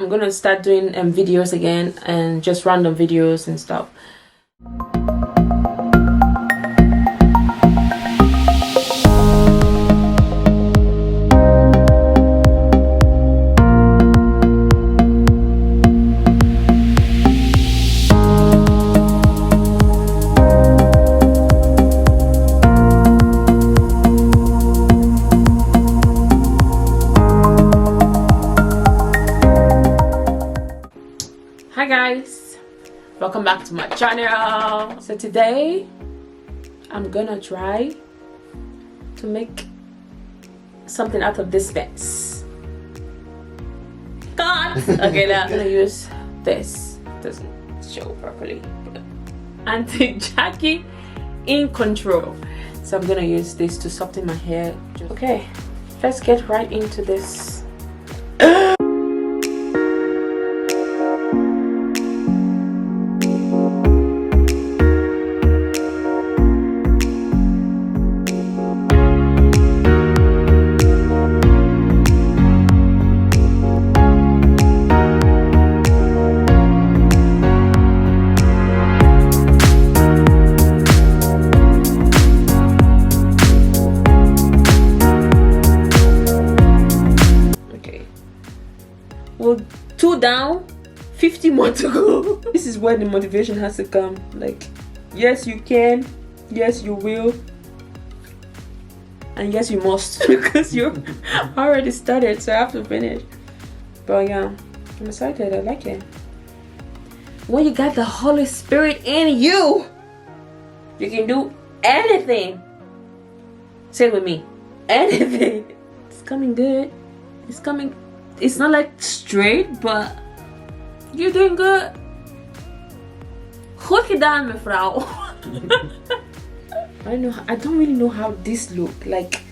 I'm gonna start doing videos again, and just random videos and stuff. Hi guys, welcome back to my channel. So today I'm gonna try to make something out of this fence. God. Okay, now I'm gonna use this. Doesn't show properly. Auntie Jackie in control. So I'm gonna use this to soften my hair. Okay, let's get right into this. Well, 2 down, 50 more to go. This is where the motivation has to come. Like, yes you can, yes you will, and yes you must. Because you already started, so I have to finish. But yeah, I'm excited. I like it. When you got the Holy Spirit in you, you can do anything. Say it with me, anything. It's coming good. It's coming. It's not like straight, but you're doing good. Goed gedaan, mevrouw. I don't really know how this look like.